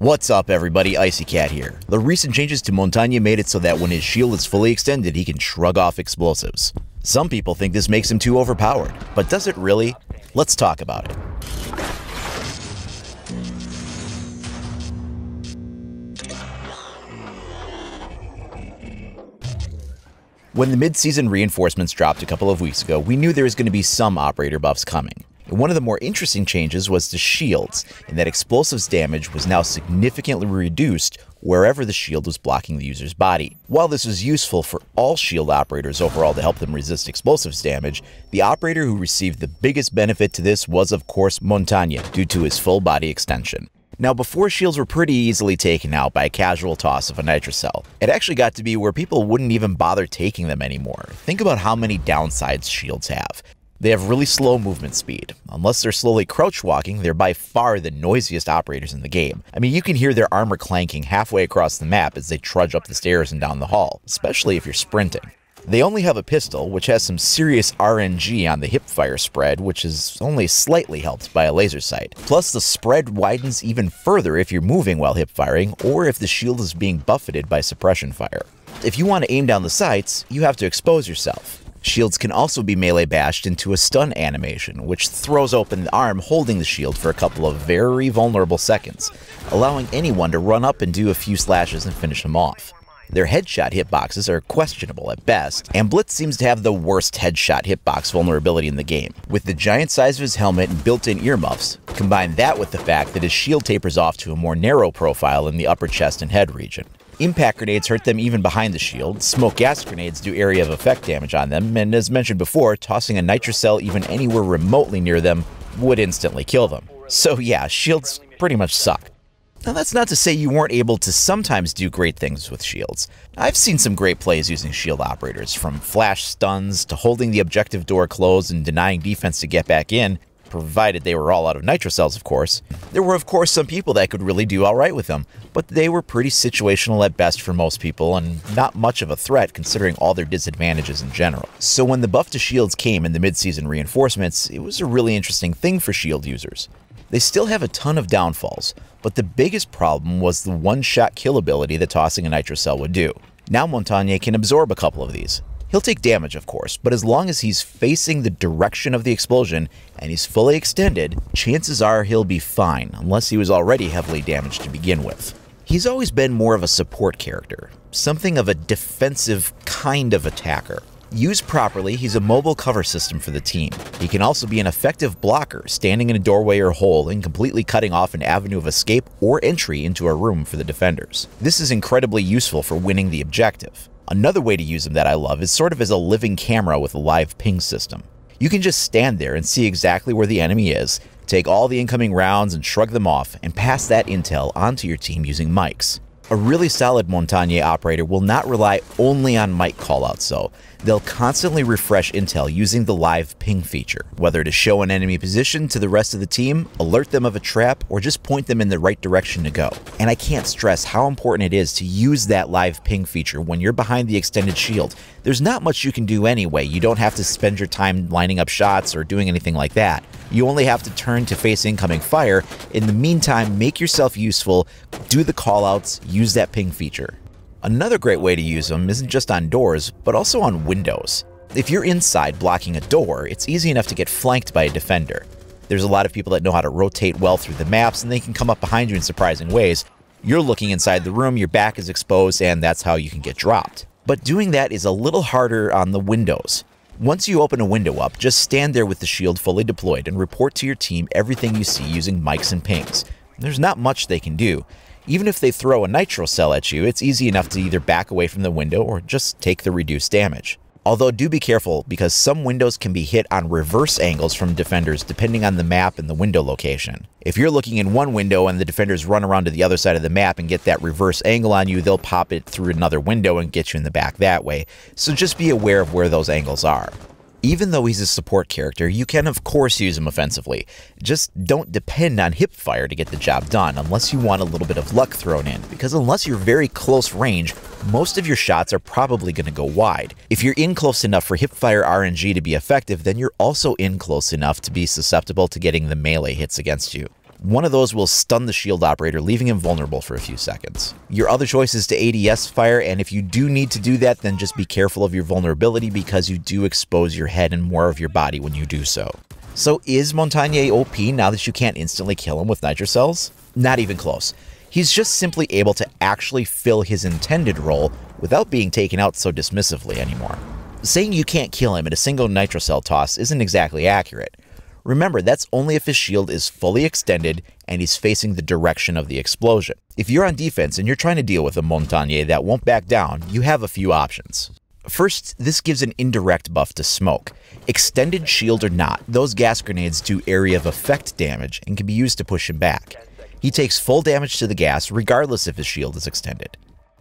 What's up everybody, Icy Cat here. The recent changes to Montagne made it so that when his shield is fully extended, he can shrug off explosives. Some people think this makes him too overpowered, but does it really? Let's talk about it. When the mid-season reinforcements dropped a couple of weeks ago, we knew there was going to be some operator buffs coming. And one of the more interesting changes was to shields, in that explosives damage was now significantly reduced wherever the shield was blocking the user's body. While this was useful for all shield operators overall to help them resist explosives damage, the operator who received the biggest benefit to this was of course Montagne, due to his full body extension. Now before shields were pretty easily taken out by a casual toss of a nitrocell, it actually got to be where people wouldn't even bother taking them anymore. Think about how many downsides shields have. They have really slow movement speed. Unless they're slowly crouch walking, they're by far the noisiest operators in the game. I mean, you can hear their armor clanking halfway across the map as they trudge up the stairs and down the hall, especially if you're sprinting. They only have a pistol, which has some serious RNG on the hipfire spread, which is only slightly helped by a laser sight. Plus, the spread widens even further if you're moving while hipfiring, or if the shield is being buffeted by suppression fire. If you want to aim down the sights, you have to expose yourself. Shields can also be melee bashed into a stun animation, which throws open the arm holding the shield for a couple of very vulnerable seconds, allowing anyone to run up and do a few slashes and finish them off. Their headshot hitboxes are questionable at best, and Blitz seems to have the worst headshot hitbox vulnerability in the game. With the giant size of his helmet and built-in earmuffs, combine that with the fact that his shield tapers off to a more narrow profile in the upper chest and head region. Impact grenades hurt them even behind the shield, smoke gas grenades do area of effect damage on them, and as mentioned before, tossing a nitrocell even anywhere remotely near them would instantly kill them. So yeah, shields pretty much suck. Now that's not to say you weren't able to sometimes do great things with shields. I've seen some great plays using shield operators, from flash stuns to holding the objective door closed and denying defense to get back in, provided they were all out of nitrocells of course. There were of course some people that could really do alright with them, but they were pretty situational at best for most people and not much of a threat considering all their disadvantages in general. So when the buff to shields came in the mid-season reinforcements, it was a really interesting thing for shield users. They still have a ton of downfalls, but the biggest problem was the one-shot kill ability that tossing a nitrocell would do. Now Montagne can absorb a couple of these. He'll take damage of course, but as long as he's facing the direction of the explosion and he's fully extended, chances are he'll be fine, unless he was already heavily damaged to begin with. He's always been more of a support character, something of a defensive kind of attacker. Used properly, he's a mobile cover system for the team. He can also be an effective blocker, standing in a doorway or hole and completely cutting off an avenue of escape or entry into a room for the defenders. This is incredibly useful for winning the objective. Another way to use him that I love is sort of as a living camera with a live ping system. You can just stand there and see exactly where the enemy is, take all the incoming rounds and shrug them off, and pass that intel onto your team using mics. A really solid Montagne operator will not rely only on mic callouts though. They'll constantly refresh intel using the live ping feature, whether to show an enemy position to the rest of the team, alert them of a trap, or just point them in the right direction to go. And I can't stress how important it is to use that live ping feature when you're behind the extended shield. There's not much you can do anyway. You don't have to spend your time lining up shots or doing anything like that. You only have to turn to face incoming fire. In the meantime, make yourself useful, do the callouts, use that ping feature. Another great way to use them isn't just on doors, but also on windows. If you're inside blocking a door, it's easy enough to get flanked by a defender. There's a lot of people that know how to rotate well through the maps, and they can come up behind you in surprising ways. You're looking inside the room, your back is exposed, and that's how you can get dropped. But doing that is a little harder on the windows. Once you open a window up, just stand there with the shield fully deployed and report to your team everything you see using mics and pings. There's not much they can do. Even if they throw a nitrocell at you, it's easy enough to either back away from the window or just take the reduced damage. Although do be careful, because some windows can be hit on reverse angles from defenders depending on the map and the window location. If you're looking in one window and the defenders run around to the other side of the map and get that reverse angle on you, they'll pop it through another window and get you in the back that way, so just be aware of where those angles are. Even though he's a support character, you can of course use him offensively. Just don't depend on hipfire to get the job done unless you want a little bit of luck thrown in, because unless you're very close range, most of your shots are probably going to go wide. If you're in close enough for hipfire RNG to be effective, then you're also in close enough to be susceptible to getting the melee hits against you. One of those will stun the shield operator, leaving him vulnerable for a few seconds. Your other choice is to ADS fire, and if you do need to do that, then just be careful of your vulnerability because you do expose your head and more of your body when you do so. So is Montagne OP now that you can't instantly kill him with nitro cells? Not even close. He's just simply able to actually fill his intended role without being taken out so dismissively anymore. Saying you can't kill him in a single nitro cell toss isn't exactly accurate. Remember, that's only if his shield is fully extended and he's facing the direction of the explosion. If you're on defense and you're trying to deal with a Montagne that won't back down, you have a few options. First, this gives an indirect buff to smoke. Extended shield or not, those gas grenades do area of effect damage and can be used to push him back. He takes full damage to the gas regardless if his shield is extended.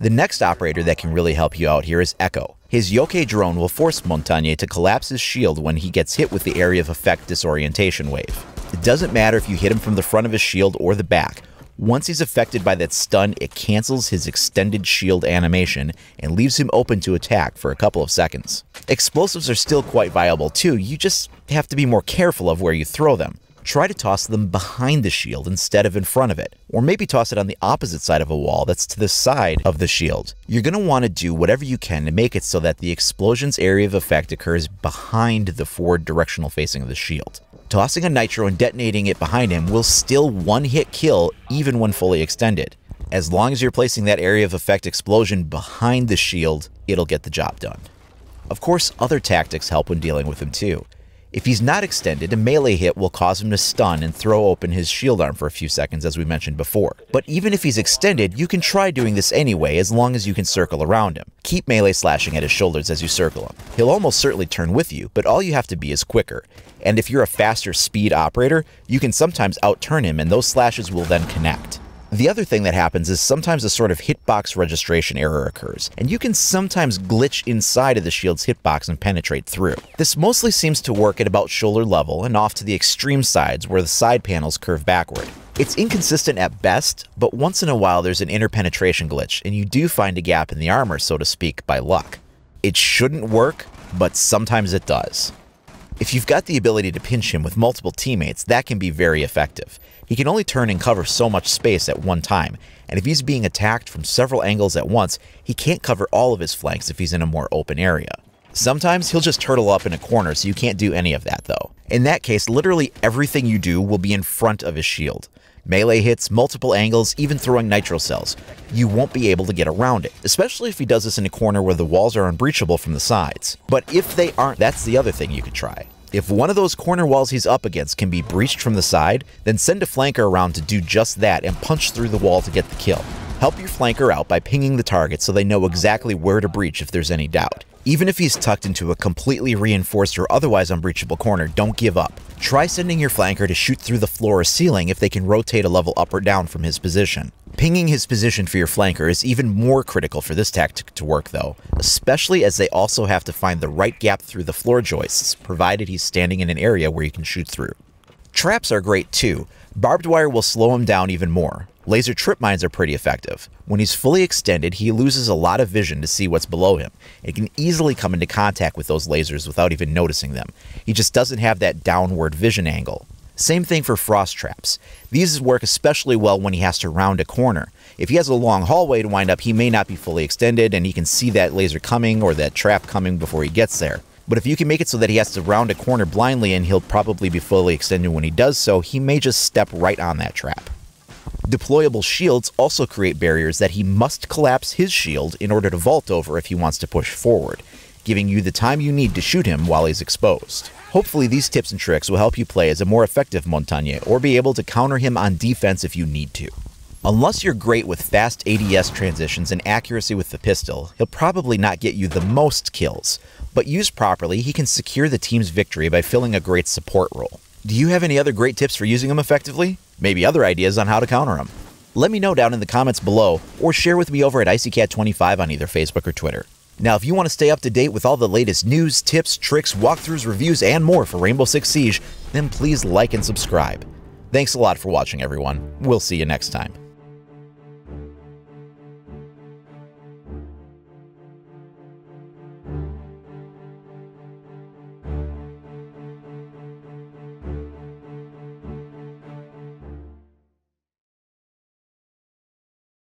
The next operator that can really help you out here is Echo. His Yokai drone will force Montagne to collapse his shield when he gets hit with the area of effect disorientation wave. It doesn't matter if you hit him from the front of his shield or the back. Once he's affected by that stun, it cancels his extended shield animation and leaves him open to attack for a couple of seconds. Explosives are still quite viable too, you just have to be more careful of where you throw them. Try to toss them behind the shield instead of in front of it, or maybe toss it on the opposite side of a wall that's to the side of the shield. You're going to want to do whatever you can to make it so that the explosion's area of effect occurs behind the forward directional facing of the shield. Tossing a nitro and detonating it behind him will still one-hit kill even when fully extended. As long as you're placing that area of effect explosion behind the shield, it'll get the job done. Of course, other tactics help when dealing with him too. If he's not extended, a melee hit will cause him to stun and throw open his shield arm for a few seconds as we mentioned before. But even if he's extended, you can try doing this anyway as long as you can circle around him. Keep melee slashing at his shoulders as you circle him. He'll almost certainly turn with you, but all you have to be is quicker. And if you're a faster speed operator, you can sometimes outturn him and those slashes will then connect. The other thing that happens is sometimes a sort of hitbox registration error occurs, and you can sometimes glitch inside of the shield's hitbox and penetrate through. This mostly seems to work at about shoulder level and off to the extreme sides where the side panels curve backward. It's inconsistent at best, but once in a while there's an interpenetration glitch, and you do find a gap in the armor, so to speak, by luck. It shouldn't work, but sometimes it does. If you've got the ability to pinch him with multiple teammates, that can be very effective. He can only turn and cover so much space at one time, and if he's being attacked from several angles at once, he can't cover all of his flanks if he's in a more open area. Sometimes he'll just turtle up in a corner, so you can't do any of that though. In that case, literally everything you do will be in front of his shield. Melee hits, multiple angles, even throwing nitro cells. You won't be able to get around it, especially if he does this in a corner where the walls are unbreachable from the sides. But if they aren't, that's the other thing you could try. If one of those corner walls he's up against can be breached from the side, then send a flanker around to do just that and punch through the wall to get the kill. Help your flanker out by pinging the target so they know exactly where to breach if there's any doubt. Even if he's tucked into a completely reinforced or otherwise unbreachable corner, don't give up. Try sending your flanker to shoot through the floor or ceiling if they can rotate a level up or down from his position. Pinging his position for your flanker is even more critical for this tactic to work though, especially as they also have to find the right gap through the floor joists, provided he's standing in an area where you can shoot through. Traps are great too. Barbed wire will slow him down even more. Laser trip mines are pretty effective. When he's fully extended, he loses a lot of vision to see what's below him. It can easily come into contact with those lasers without even noticing them. He just doesn't have that downward vision angle. Same thing for frost traps. These work especially well when he has to round a corner. If he has a long hallway to wind up, he may not be fully extended and he can see that laser coming or that trap coming before he gets there. But if you can make it so that he has to round a corner blindly and he'll probably be fully extended when he does so, he may just step right on that trap. Deployable shields also create barriers that he must collapse his shield in order to vault over if he wants to push forward, giving you the time you need to shoot him while he's exposed. Hopefully these tips and tricks will help you play as a more effective Montagne or be able to counter him on defense if you need to. Unless you're great with fast ADS transitions and accuracy with the pistol, he'll probably not get you the most kills, but used properly, he can secure the team's victory by filling a great support role. Do you have any other great tips for using him effectively? Maybe other ideas on how to counter him? Let me know down in the comments below, or share with me over at IcyCat25 on either Facebook or Twitter. Now, if you want to stay up to date with all the latest news, tips, tricks, walkthroughs, reviews, and more for Rainbow Six Siege, then please like and subscribe. Thanks a lot for watching, everyone. We'll see you next time.